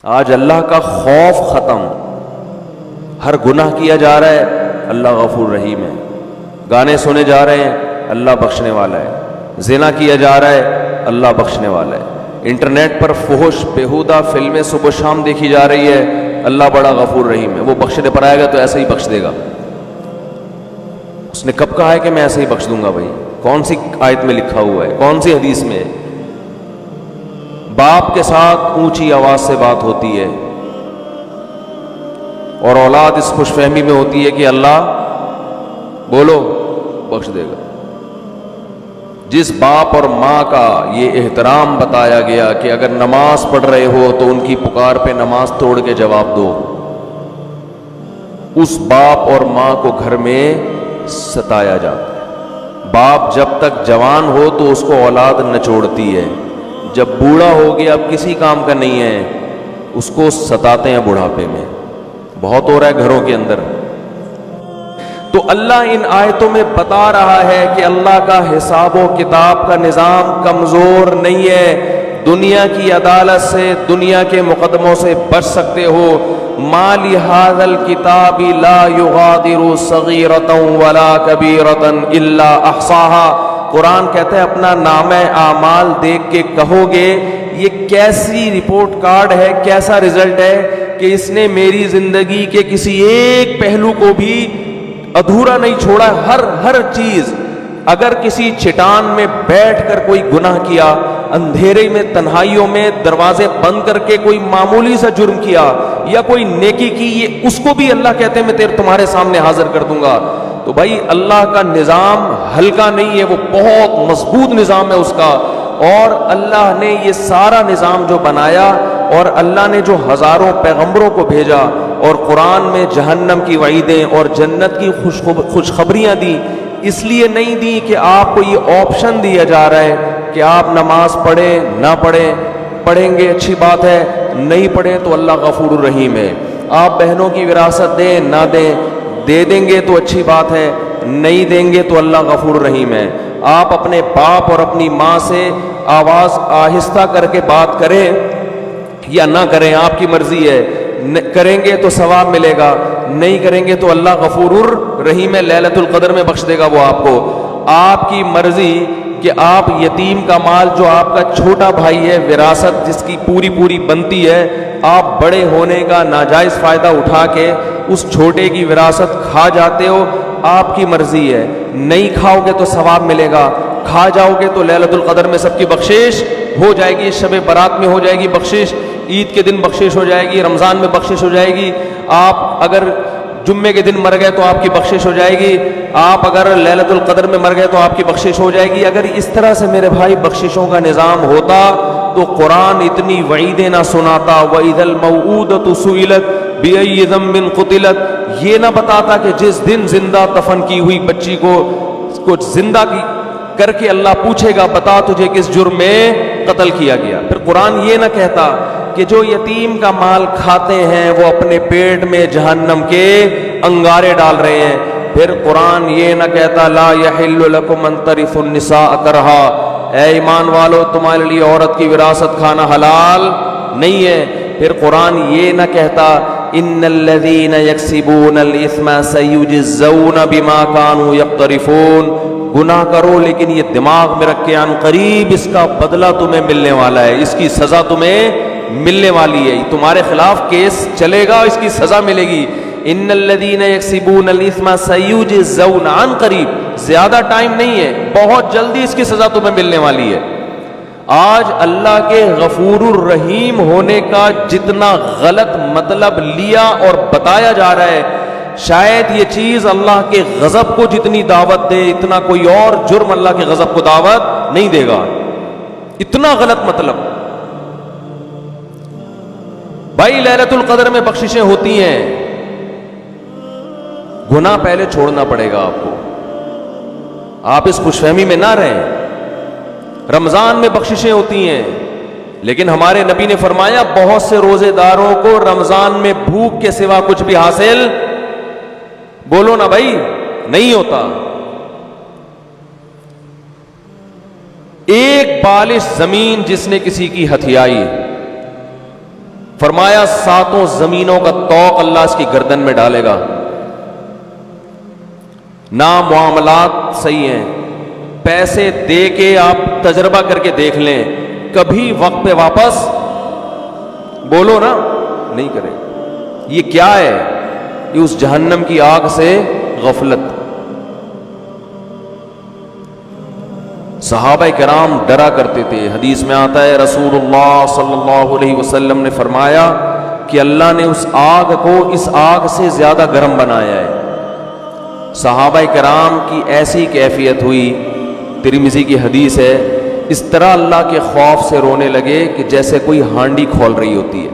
آج اللہ کا خوف ختم. ہر گناہ کیا جا رہا ہے، اللہ غفور رحیم ہے. گانے سنے جا رہے ہیں، اللہ بخشنے والا ہے. زنا کیا جا رہا ہے، اللہ بخشنے والا ہے. انٹرنیٹ پر فحش بیہودہ فلمیں صبح شام دیکھی جا رہی ہے، اللہ بڑا غفور رحیم ہے. وہ بخشنے پر آئے گا تو ایسے ہی بخش دے گا. اس نے کب کہا ہے کہ میں ایسے ہی بخش دوں گا؟ بھائی کون سی آیت میں لکھا ہوا ہے؟ کون سی حدیث میں؟ باپ کے ساتھ اونچی آواز سے بات ہوتی ہے اور اولاد اس خوش فہمی میں ہوتی ہے کہ اللہ بولو بخش دے گا. جس باپ اور ماں کا یہ احترام بتایا گیا کہ اگر نماز پڑھ رہے ہو تو ان کی پکار پہ نماز توڑ کے جواب دو، اس باپ اور ماں کو گھر میں ستایا جاتا ہے. باپ جب تک جوان ہو تو اس کو اولاد نچوڑتی ہے، جب بوڑھا ہو گیا اب کسی کام کا نہیں ہے اس کو ستاتے ہیں بڑھاپے میں. بہت ہو رہا ہے گھروں کے اندر. تو اللہ ان آیتوں میں بتا رہا ہے کہ اللہ کا حساب و کتاب کا نظام کمزور نہیں ہے. دنیا کی عدالت سے، دنیا کے مقدموں سے بچ سکتے ہو. ما لہذا الکتاب لا یغادر صغیرۃ ولا کبیرۃ الا احصاها. قرآن کہتا ہے اپنا نامہ اعمال دیکھ کے کہو گے یہ کیسی رپورٹ کارڈ ہے، کیسا رزلٹ ہے کہ اس نے میری زندگی کے کسی ایک پہلو کو بھی ادھورا نہیں چھوڑا. ہر چیز. اگر کسی چٹان میں بیٹھ کر کوئی گناہ کیا، اندھیرے میں تنہائیوں میں دروازے بند کر کے کوئی معمولی سا جرم کیا یا کوئی نیکی کی، یہ اس کو بھی اللہ کہتے ہیں میں تمہارے سامنے حاضر کر دوں گا. تو بھائی اللہ کا نظام ہلکا نہیں ہے، وہ بہت مضبوط نظام ہے اس کا. اور اللہ نے یہ سارا نظام جو بنایا اور اللہ نے جو ہزاروں پیغمبروں کو بھیجا اور قرآن میں جہنم کی وعیدیں اور جنت کی خوشخبریاں دی، اس لیے نہیں دی کہ آپ کو یہ آپشن دیا جا رہا ہے کہ آپ نماز پڑھیں نہ پڑھیں. پڑھیں گے اچھی بات ہے، نہیں پڑھیں تو اللہ غفور الرحیم ہے. آپ بہنوں کی وراثت دیں نہ دیں، دے دیں گے تو اچھی بات ہے، نہیں دیں گے تو اللہ غفور الرحیم ہے. آپ اپنے باپ اور اپنی ماں سے آواز آہستہ کر کے بات کریں یا نہ کریں آپ کی مرضی ہے. کریں گے تو ثواب ملے گا، نہیں کریں گے تو اللہ غفور الرحیم ہے، لیلۃ القدر میں بخش دے گا وہ آپ کو. آپ کی مرضی کہ آپ یتیم کا مال جو آپ کا چھوٹا بھائی ہے، وراثت جس کی پوری بنتی ہے، آپ بڑے ہونے کا ناجائز فائدہ اٹھا کے اس چھوٹے کی وراثت کھا جاتے ہو، آپ کی مرضی ہے. نہیں کھاؤ گے تو ثواب ملے گا، کھا جاؤ گے تو لیلۃ القدر میں سب کی بخشش ہو جائے گی، شب برات میں ہو جائے گی بخشش، عید کے دن بخشش ہو جائے گی، رمضان میں بخشش ہو جائے گی. آپ اگر جمعے کے دن مر گئے تو آپ کی بخشش ہو جائے گی، آپ اگر لیلۃ القدر میں مر گئے تو آپ کی بخشش ہو جائے گی. اگر اس طرح سے میرے بھائی بخششوں کا نظام ہوتا تو قرآن اتنی وعیدیں نہ سناتا. وَإِذَا الْمَوْءُودَةُ سُئِلَتْ بِأَيِّ ذَنبٍ قُتِلَتْ، یہ نہ بتاتا کہ جس دن زندہ دفن کی ہوئی بچی کو زندہ کر کے اللہ پوچھے گا بتا تجھے کس جرم میں قتل کیا گیا. پھر قرآن یہ نہ کہتا کہ جو یتیم کا مال کھاتے ہیں وہ اپنے پیٹ میں جہنم کے انگارے ڈال رہے ہیں. پھر قرآن یہ نہ کہتا لا یحل لکم ان ترثوا النساء کرہا، اے ایمان والو تمہارے لیے عورت کی وراثت کھانا حلال نہیں ہے. پھر قرآن یہ نہ کہتا ان الذین یکسبون الاثم سیجزون بما كانوا یقترفون، گناہ کرو لیکن یہ دماغ میں رکھ کے عن قریب اس کا بدلہ تمہیں ملنے والا ہے، اس کی سزا تمہیں ملنے والی ہے. تمہارے خلاف کیس چلے گا، اس کی سزا ملے گی. ان الذین یکسبون الاثم سیجزون، عن قریب، زیادہ ٹائم نہیں ہے، بہت جلدی اس کی سزا تمہیں ملنے والی ہے. آج اللہ کے غفور الرحیم ہونے کا جتنا غلط مطلب لیا اور بتایا جا رہا ہے، شاید یہ چیز اللہ کے غضب کو جتنی دعوت دے اتنا کوئی اور جرم اللہ کے غضب کو دعوت نہیں دے گا. اتنا غلط مطلب. بھائی لیلۃ القدر میں بخششیں ہوتی ہیں، گناہ پہلے چھوڑنا پڑے گا آپ کو. آپ اس خوش فہمی میں نہ رہیں. رمضان میں بخششیں ہوتی ہیں، لیکن ہمارے نبی نے فرمایا بہت سے روزے داروں کو رمضان میں بھوک کے سوا کچھ بھی حاصل، بولو نا بھائی، نہیں ہوتا. ایک بالش زمین جس نے کسی کی ہتھیائی، فرمایا ساتوں زمینوں کا طوق اللہ اس کی گردن میں ڈالے گا. نہ معاملات صحیح ہیں, پیسے دے کے آپ تجربہ کر کے دیکھ لیں, کبھی وقت پہ واپس بولو نا نہیں کرے. یہ کیا ہے؟ یہ اس جہنم کی آگ سے غفلت. صحابہ کرام ڈرا کرتے تھے. حدیث میں آتا ہے رسول اللہ صلی اللہ علیہ وسلم نے فرمایا کہ اللہ نے اس آگ کو اس آگ سے زیادہ گرم بنایا ہے. صحابہ کرام کی ایسی کیفیت ہوئی, ترمذی کی حدیث ہے, اس طرح اللہ کے خوف سے رونے لگے کہ جیسے کوئی ہانڈی کھول رہی ہوتی ہے.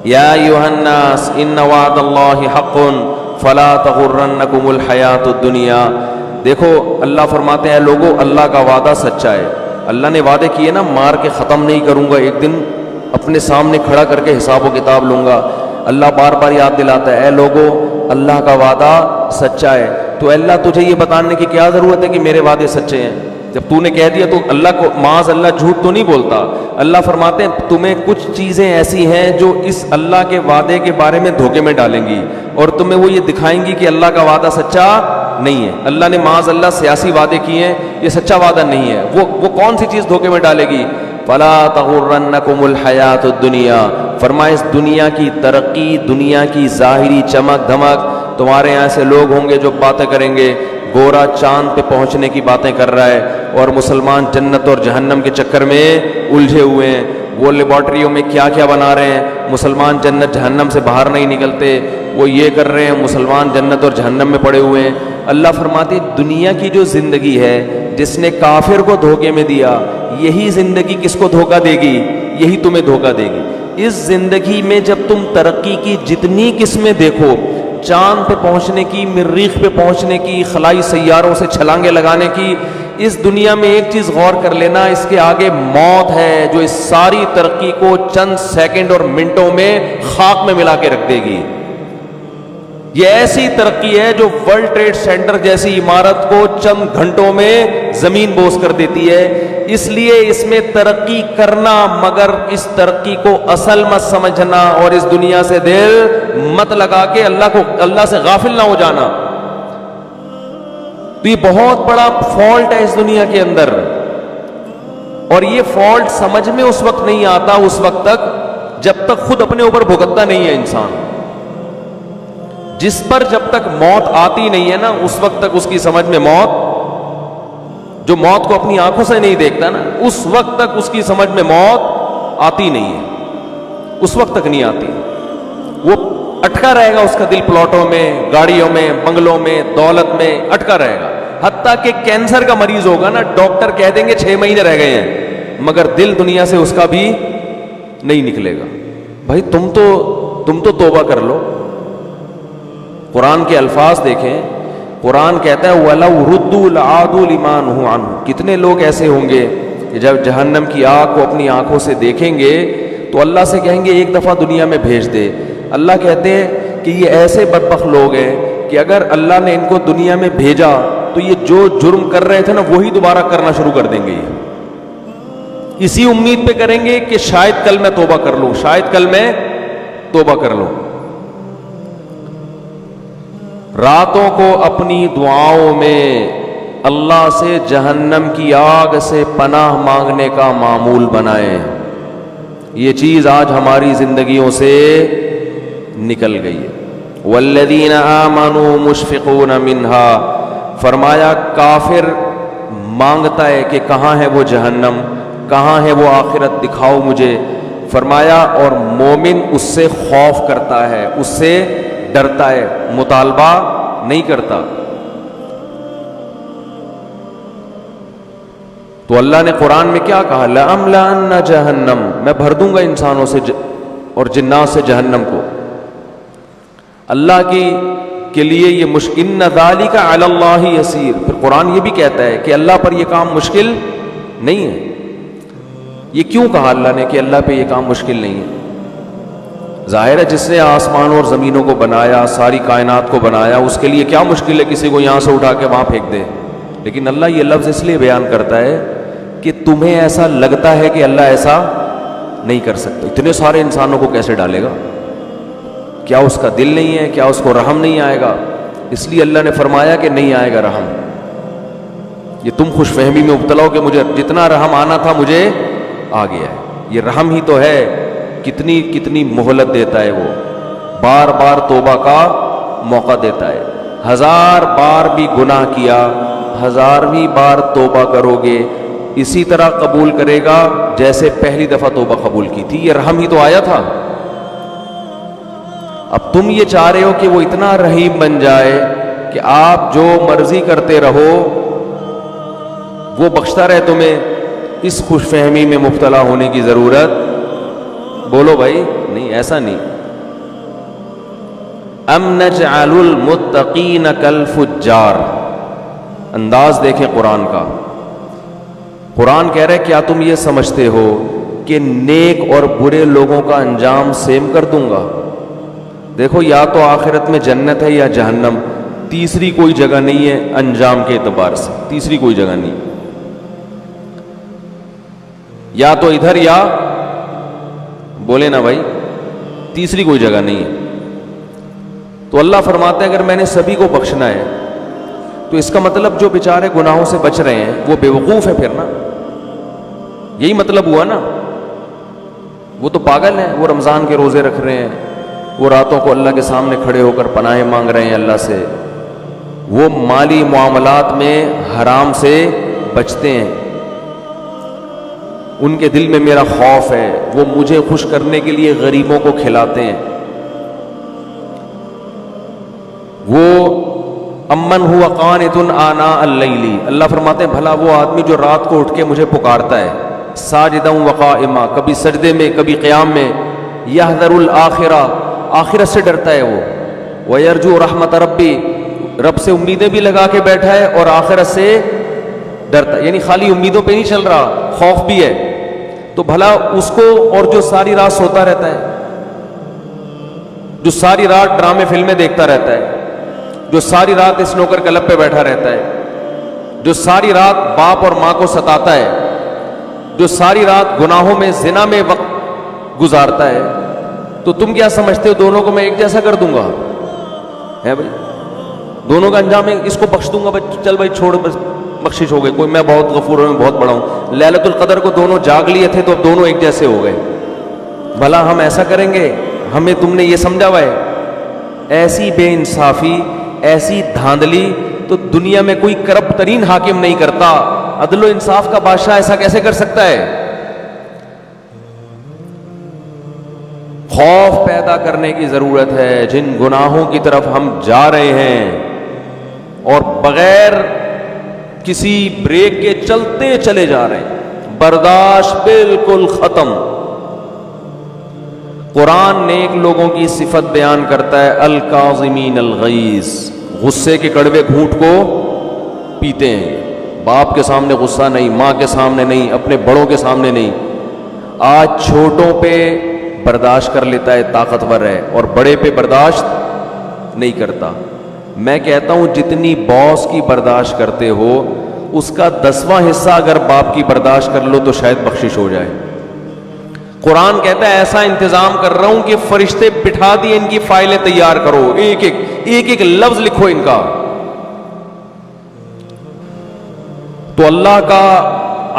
یا ایھا الناس ان وعد اللہ حق فلا تغرنکم الحیات الدنیا. دیکھو اللہ فرماتے ہیں لوگو اللہ کا وعدہ سچا ہے. اللہ نے وعدے کیے نا, مار کے ختم نہیں کروں گا, ایک دن اپنے سامنے کھڑا کر کے حساب و کتاب لوں گا. اللہ بار بار یاد دلاتا ہے اے لوگو اللہ کا وعدہ سچا ہے. تو اللہ تجھے یہ بتانے کی کیا ضرورت ہے کہ میرے وعدے سچے ہیں؟ جب تو نے کہہ دیا تو اللہ کو معاذ اللہ جھوٹ تو نہیں بولتا. اللہ فرماتے ہیں تمہیں کچھ چیزیں ایسی ہیں جو اس اللہ کے وعدے کے بارے میں دھوکے میں ڈالیں گی اور تمہیں وہ یہ دکھائیں گی کہ اللہ کا وعدہ سچا نہیں ہے. اللہ نے معاذ اللہ سیاسی وعدے کیے ہیں, یہ سچا وعدہ نہیں ہے. وہ کون سی چیز دھوکے میں ڈالے گی؟ فلا تغرنکم الحیات الدنیا. فرمائے اس دنیا کی ترقی, دنیا کی ظاہری چمک دھمک, تمہارے یہاں سے لوگ ہوں گے جو باتیں کریں گے گورا چاند پہ پہنچنے کی باتیں کر رہا ہے اور مسلمان جنت اور جہنم کے چکر میں الجھے ہوئے ہیں. وہ لیبارٹریوں میں کیا کیا بنا رہے ہیں, مسلمان جنت جہنم سے باہر نہیں نکلتے. وہ یہ کر رہے ہیں, مسلمان جنت اور جہنم میں پڑے ہوئے ہیں. اللہ فرماتے دنیا کی جو زندگی ہے جس نے کافر کو دھوکے میں دیا, یہی زندگی کس کو دھوکہ دے گی؟ یہی تمہیں دھوکہ دے گی. اس زندگی میں جب تم ترقی کی جتنی قسمیں دیکھو, چاند پہ پہنچنے کی, مریخ پہ پہنچنے کی, خلائی سیاروں سے چھلانگیں لگانے کی, اس دنیا میں ایک چیز غور کر لینا, اس کے آگے موت ہے جو اس ساری ترقی کو چند سیکنڈ اور منٹوں میں خاک میں ملا کے رکھ دے گی. یہ ایسی ترقی ہے جو ورلڈ ٹریڈ سینٹر جیسی عمارت کو چند گھنٹوں میں زمین بوس کر دیتی ہے. اس لیے اس میں ترقی کرنا, مگر اس ترقی کو اصل مت سمجھنا اور اس دنیا سے دل مت لگا کے اللہ سے غافل نہ ہو جانا. تو یہ بہت بڑا فالٹ ہے اس دنیا کے اندر, اور یہ فالٹ سمجھ میں اس وقت نہیں آتا اس وقت تک جب تک خود اپنے اوپر بھگتتا نہیں ہے انسان. جس پر جب تک موت آتی نہیں ہے نا, اس وقت تک اس کی سمجھ میں موت, جو موت کو اپنی آنکھوں سے نہیں دیکھتا نا, اس وقت تک اس کی سمجھ میں موت آتی نہیں ہے, اس وقت تک نہیں آتی. وہ اٹکا رہے گا, اس کا دل پلاٹوں میں, گاڑیوں میں, بنگلوں میں, دولت میں اٹکا رہے گا. حتیٰ کہ کینسر کا مریض ہوگا نا, ڈاکٹر کہہ دیں گے 6 مہینے رہ گئے ہیں, مگر دل دنیا سے اس کا بھی نہیں نکلے گا. بھائی تم تو توبہ کر لو. قرآن کے الفاظ دیکھیں, قرآن کہتا ہے وَلَوْ رُدُّوا لَعَادُوا لِمَا نُهُوا عَنْهُ. کتنے لوگ ایسے ہوں گے کہ جب جہنم کی آگ کو اپنی آنکھوں سے دیکھیں گے تو اللہ سے کہیں گے ایک دفعہ دنیا میں بھیج دے. اللہ کہتے ہیں کہ یہ ایسے بدبخت لوگ ہیں کہ اگر اللہ نے ان کو دنیا میں بھیجا تو یہ جو جرم کر رہے تھے نا وہی دوبارہ کرنا شروع کر دیں گے. اسی امید پہ کریں گے کہ شاید کل میں توبہ کر لوں, شاید کل میں توبہ کر لوں. راتوں کو اپنی دعاؤں میں اللہ سے جہنم کی آگ سے پناہ مانگنے کا معمول بنائیں. یہ چیز آج ہماری زندگیوں سے نکل گئی ہے. والذین آمنوا مشفقون منہا. فرمایا کافر مانگتا ہے کہ کہاں ہے وہ جہنم, کہاں ہے وہ آخرت, دکھاؤ مجھے. فرمایا اور مومن اس سے خوف کرتا ہے, اس سے ڈرتا ہے, مطالبہ نہیں کرتا. تو اللہ نے قرآن میں کیا کہا, لَأَمْلَأَنَّ جَهَنَّمَ, میں بھر دوں گا انسانوں سے اور جنات سے جہنم کو. اللہ کے لیے یہ مشکل, إِنَّ ذَلِكَ عَلَى اللَّهِ يَسِيرٌ. پھر قرآن یہ بھی کہتا ہے کہ اللہ پر یہ کام مشکل نہیں ہے. یہ کیوں کہا اللہ نے کہ اللہ پہ یہ کام مشکل نہیں ہے؟ ظاہر ہے جس نے آسمان اور زمینوں کو بنایا, ساری کائنات کو بنایا, اس کے لیے کیا مشکل ہے کسی کو یہاں سے اٹھا کے وہاں پھینک دے. لیکن اللہ یہ لفظ اس لیے بیان کرتا ہے کہ تمہیں ایسا لگتا ہے کہ اللہ ایسا نہیں کر سکتا. اتنے سارے انسانوں کو کیسے ڈالے گا؟ کیا اس کا دل نہیں ہے؟ کیا اس کو رحم نہیں آئے گا؟ اس لیے اللہ نے فرمایا کہ نہیں آئے گا رحم. یہ تم خوش فہمی میں مبتلا ہو کہ مجھے جتنا رحم آنا تھا مجھے آ گیا ہے. یہ رحم ہی تو ہے. کتنی کتنی مہلت دیتا ہے وہ، بار بار توبہ کا موقع دیتا ہے. 1000 بار بھی گناہ کیا، 1000ویں بار توبہ کرو گے اسی طرح قبول کرے گا جیسے پہلی دفعہ توبہ قبول کی تھی. یہ رحم ہی تو آیا تھا. اب تم یہ چاہ رہے ہو کہ وہ اتنا رحیم بن جائے کہ آپ جو مرضی کرتے رہو وہ بخشتا رہے تمہیں. اس خوش فہمی میں مبتلا ہونے کی ضرورت، بولو بھائی، نہیں، ایسا نہیں. ام نجعل المتقین کالفجار. انداز دیکھیں قرآن کا. قرآن کہہ رہے کیا تم یہ سمجھتے ہو کہ نیک اور برے لوگوں کا انجام سیم کر دوں گا؟ دیکھو، یا تو آخرت میں جنت ہے یا جہنم، تیسری کوئی جگہ نہیں ہے. انجام کے اعتبار سے تیسری کوئی جگہ نہیں، یا تو ادھر یا بولے نا بھائی، تیسری کوئی جگہ نہیں ہے. تو اللہ فرماتے ہیں اگر میں نے سبھی کو بخشنا ہے تو اس کا مطلب جو بیچارے گناہوں سے بچ رہے ہیں وہ بے وقوف ہے پھر نا. یہی مطلب ہوا نا. وہ تو پاگل ہیں، وہ رمضان کے روزے رکھ رہے ہیں، وہ راتوں کو اللہ کے سامنے کھڑے ہو کر پناہیں مانگ رہے ہیں اللہ سے، وہ مالی معاملات میں حرام سے بچتے ہیں، ان کے دل میں میرا خوف ہے، وہ مجھے خوش کرنے کے لیے غریبوں کو کھلاتے ہیں. وہ امن ہوا قانت آناء اللیل، اللہ فرماتے ہیں بھلا وہ آدمی جو رات کو اٹھ کے مجھے پکارتا ہے، ساجدا وقائما، کبھی سجدے میں کبھی قیام میں، یحذر الآخرہ، آخرت سے ڈرتا ہے وہ، ویرجو رحمت ربی، رب سے امیدیں بھی لگا کے بیٹھا ہے اور آخرت سے ڈرتا ہے. یعنی خالی امیدوں پہ نہیں چل رہا، خوف بھی ہے. تو بھلا اس کو، اور جو ساری رات سوتا رہتا ہے، جو ساری رات ڈرامے فلمیں دیکھتا رہتا ہے، جو ساری رات اسنوکر کلب پہ بیٹھا رہتا ہے، جو ساری رات باپ اور ماں کو ستاتا ہے، جو ساری رات گناہوں میں زنا میں وقت گزارتا ہے، تو تم کیا سمجھتے ہو دونوں کو میں ایک جیسا کر دوں گا؟ ہے بھائی، دونوں کا انجام ہے، اس کو بخش دوں گا بھائی، چل بھائی چھوڑ، بس بخشش ہو گئی، کوئی میں بہت غفور ہوں، میں بہت بڑا ہوں. لیلۃ القدر کو دونوں جاگ لیے تھے تو اب دونوں ایک جیسے ہو گئے. بھلا ہم ایسا کریں گے؟ ہمیں تم نے یہ سمجھا ہوا ہے؟ ایسی بے انصافی، ایسی دھاندلی تو دنیا میں کوئی کرپٹ ترین حاکم نہیں کرتا. عدل و انصاف کا بادشاہ ایسا کیسے کر سکتا ہے؟ خوف پیدا کرنے کی ضرورت ہے. جن گناہوں کی طرف ہم جا رہے ہیں اور بغیر کسی بریک کے چلتے چلے جا رہے ہیں، برداشت بالکل ختم. قرآن نیک لوگوں کی صفت بیان کرتا ہے، الکاظمین الغیظ، غصے کے کڑوے گھونٹ کو پیتے ہیں. باپ کے سامنے غصہ نہیں، ماں کے سامنے نہیں، اپنے بڑوں کے سامنے نہیں. آج چھوٹوں پہ برداشت کر لیتا ہے، طاقتور ہے، اور بڑے پہ برداشت نہیں کرتا. میں کہتا ہوں جتنی باس کی برداشت کرتے ہو اس کا 10واں حصہ اگر باپ کی برداشت کر لو تو شاید بخشش ہو جائے. قرآن کہتا ہے ایسا انتظام کر رہا ہوں کہ فرشتے بٹھا دیے، ان کی فائلیں تیار کرو، ایک ایک لفظ لکھو ان کا. تو اللہ کا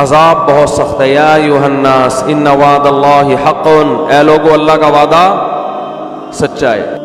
عذاب بہت سخت ہے. یا ایھا الناس ان وعد اللہ حق، اے لوگو اللہ کا وعدہ سچا ہے.